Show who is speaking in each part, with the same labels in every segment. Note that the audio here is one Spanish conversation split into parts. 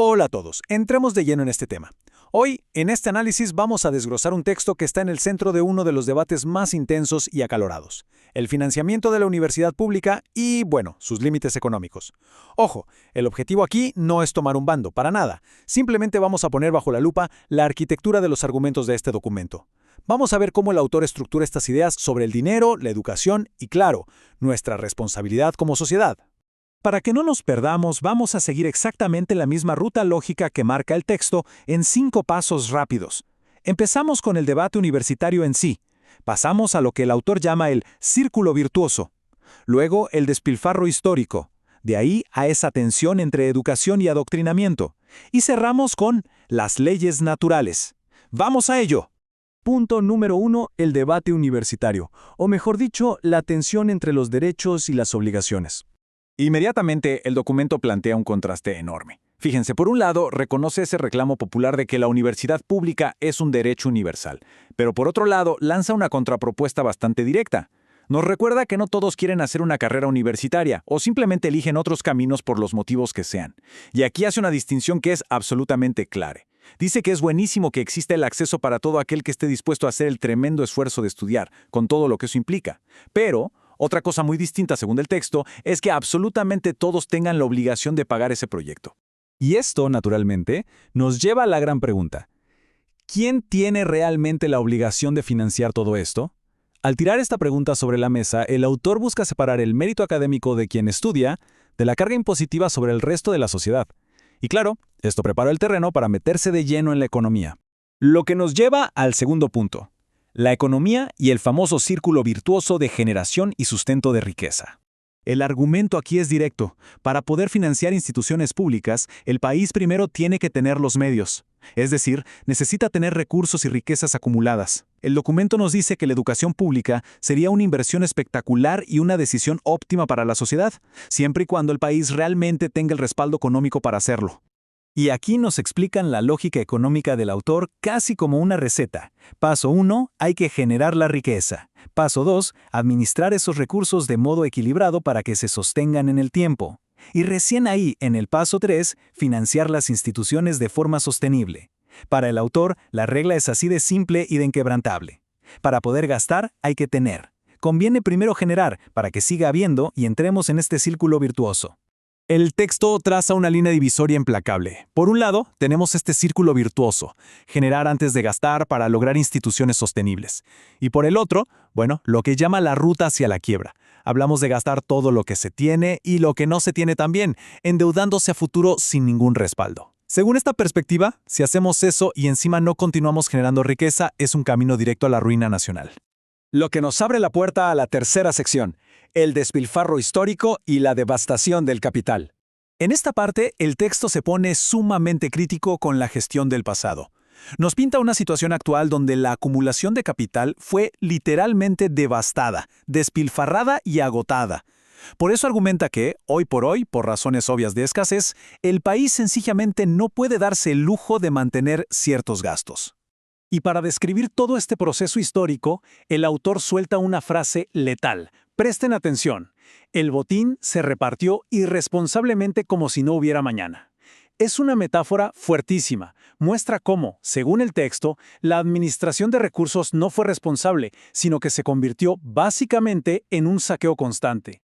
Speaker 1: Hola a todos, entremos de lleno en este tema. Hoy, en este análisis, vamos a desglosar un texto que está en el centro de uno de los debates más intensos y acalorados: el financiamiento de la universidad pública y, bueno, sus límites económicos. Ojo, el objetivo aquí no es tomar un bando, para nada. Simplemente vamos a poner bajo la lupa la arquitectura de los argumentos de este documento. Vamos a ver cómo el autor estructura estas ideas sobre el dinero, la educación y, claro, nuestra responsabilidad como sociedad. Para que no nos perdamos, vamos a seguir exactamente la misma ruta lógica que marca el texto en 5 pasos rápidos. Empezamos con el debate universitario en sí. Pasamos a lo que el autor llama el círculo virtuoso. Luego, el despilfarro histórico. De ahí a esa tensión entre educación y adoctrinamiento. Y cerramos con las leyes naturales. ¡Vamos a ello! Punto número 1, el debate universitario, o mejor dicho, la tensión entre los derechos y las obligaciones. Inmediatamente, el documento plantea un contraste enorme. Fíjense, por un lado, reconoce ese reclamo popular de que la universidad pública es un derecho universal, pero por otro lado, lanza una contrapropuesta bastante directa. Nos recuerda que no todos quieren hacer una carrera universitaria o simplemente eligen otros caminos por los motivos que sean. Y aquí hace una distinción que es absolutamente clara. Dice que es buenísimo que exista el acceso para todo aquel que esté dispuesto a hacer el tremendo esfuerzo de estudiar, con todo lo que eso implica. Pero otra cosa muy distinta, según el texto, es que absolutamente todos tengan la obligación de pagar ese proyecto. Y esto, naturalmente, nos lleva a la gran pregunta: ¿quién tiene realmente la obligación de financiar todo esto? Al tirar esta pregunta sobre la mesa, el autor busca separar el mérito académico de quien estudia de la carga impositiva sobre el resto de la sociedad. Y claro, esto prepara el terreno para meterse de lleno en la economía. Lo que nos lleva al segundo punto: la economía y el famoso círculo virtuoso de generación y sustento de riqueza. El argumento aquí es directo. Para poder financiar instituciones públicas, el país primero tiene que tener los medios. Es decir, necesita tener recursos y riquezas acumuladas. El documento nos dice que la educación pública sería una inversión espectacular y una decisión óptima para la sociedad, siempre y cuando el país realmente tenga el respaldo económico para hacerlo. Y aquí nos explican la lógica económica del autor casi como una receta. Paso 1, hay que generar la riqueza. Paso 2, administrar esos recursos de modo equilibrado para que se sostengan en el tiempo. Y recién ahí, en el paso 3, financiar las instituciones de forma sostenible. Para el autor, la regla es así de simple y de inquebrantable. Para poder gastar, hay que tener. Conviene primero generar para que siga habiendo y entremos en este círculo virtuoso. El texto traza una línea divisoria implacable. Por un lado, tenemos este círculo virtuoso, generar antes de gastar para lograr instituciones sostenibles. Y por el otro, lo que llama la ruta hacia la quiebra. Hablamos de gastar todo lo que se tiene y lo que no se tiene también, endeudándose a futuro sin ningún respaldo. Según esta perspectiva, si hacemos eso y encima no continuamos generando riqueza, es un camino directo a la ruina nacional. Lo que nos abre la puerta a la tercera sección: el despilfarro histórico y la devastación del capital. En esta parte, el texto se pone sumamente crítico con la gestión del pasado. Nos pinta una situación actual donde la acumulación de capital fue literalmente devastada, despilfarrada y agotada. Por eso argumenta que, hoy, por razones obvias de escasez, el país sencillamente no puede darse el lujo de mantener ciertos gastos. Y para describir todo este proceso histórico, el autor suelta una frase letal. Presten atención: el botín se repartió irresponsablemente como si no hubiera mañana. Es una metáfora fuertísima. Muestra cómo, según el texto, la administración de recursos no fue responsable, sino que se convirtió básicamente en un saqueo constante.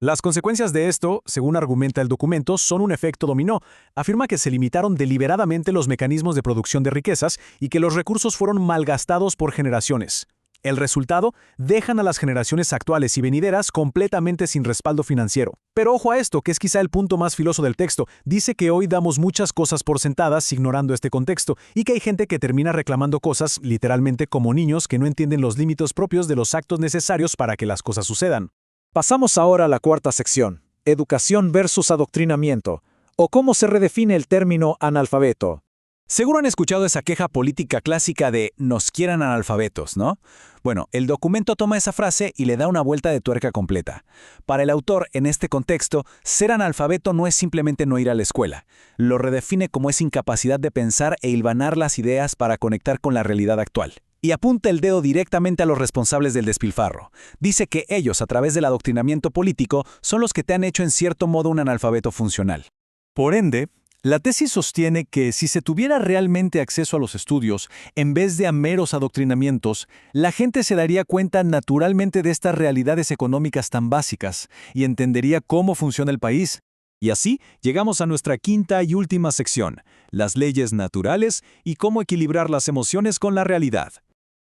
Speaker 1: Las consecuencias de esto, según argumenta el documento, son un efecto dominó. Afirma que se limitaron deliberadamente los mecanismos de producción de riquezas y que los recursos fueron malgastados por generaciones. El resultado: dejan a las generaciones actuales y venideras completamente sin respaldo financiero. Pero ojo a esto, que es quizá el punto más filoso del texto. Dice que hoy damos muchas cosas por sentadas ignorando este contexto, y que hay gente que termina reclamando cosas, literalmente como niños que no entienden los límites propios de los actos necesarios para que las cosas sucedan. Pasamos ahora a la cuarta sección: educación versus adoctrinamiento, o cómo se redefine el término analfabeto. Seguro han escuchado esa queja política clásica de «nos quieran analfabetos», ¿no? Bueno, el documento toma esa frase y le da una vuelta de tuerca completa. Para el autor, en este contexto, ser analfabeto no es simplemente no ir a la escuela. Lo redefine como esa incapacidad de pensar e hilvanar las ideas para conectar con la realidad actual. Y apunta el dedo directamente a los responsables del despilfarro. Dice que ellos, a través del adoctrinamiento político, son los que te han hecho en cierto modo un analfabeto funcional. Por ende,
Speaker 2: La tesis sostiene que si se tuviera realmente acceso a los estudios, en vez de a meros adoctrinamientos, la gente se daría cuenta naturalmente de estas realidades económicas tan básicas y entendería cómo funciona el país.
Speaker 1: Y así llegamos a nuestra quinta y última sección, las leyes naturales y cómo equilibrar las emociones con la realidad.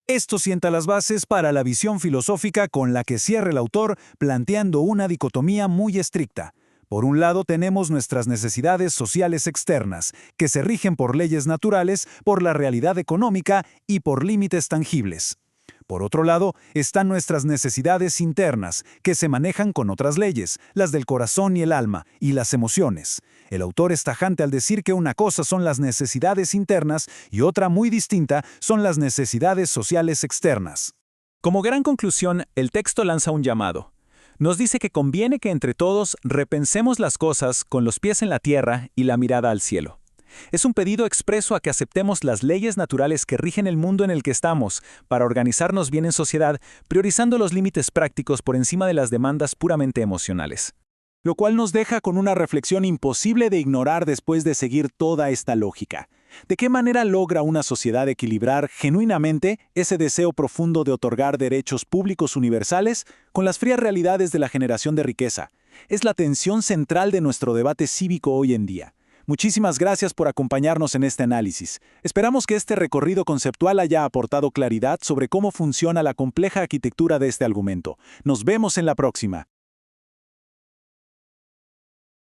Speaker 1: Esto sienta las bases para la visión filosófica con la que cierra el autor, planteando una dicotomía muy estricta. Por un lado tenemos nuestras necesidades sociales externas, que se rigen por leyes naturales, por la realidad económica y por límites tangibles. Por otro lado, están nuestras necesidades internas, que se manejan con otras leyes, las del corazón y el alma, y las emociones. El autor es tajante al decir que una cosa son las necesidades internas y otra muy distinta son las necesidades sociales externas. Como gran conclusión, el texto lanza un llamado. Nos dice que conviene que entre todos repensemos las cosas con los pies en la tierra y la mirada al cielo. Es un pedido expreso a que aceptemos las leyes naturales que rigen el mundo en el que estamos, para organizarnos bien en sociedad, priorizando los límites prácticos por encima de las demandas puramente emocionales. Lo cual nos deja con una reflexión imposible de ignorar después de seguir toda esta lógica. ¿De qué manera logra una sociedad equilibrar genuinamente ese deseo profundo de otorgar derechos públicos universales con las frías realidades de la generación de riqueza? Es la tensión central de nuestro debate cívico hoy en día. Muchísimas gracias por acompañarnos en este análisis. Esperamos que este recorrido conceptual haya aportado claridad sobre cómo funciona la compleja arquitectura de este argumento. Nos vemos en la próxima.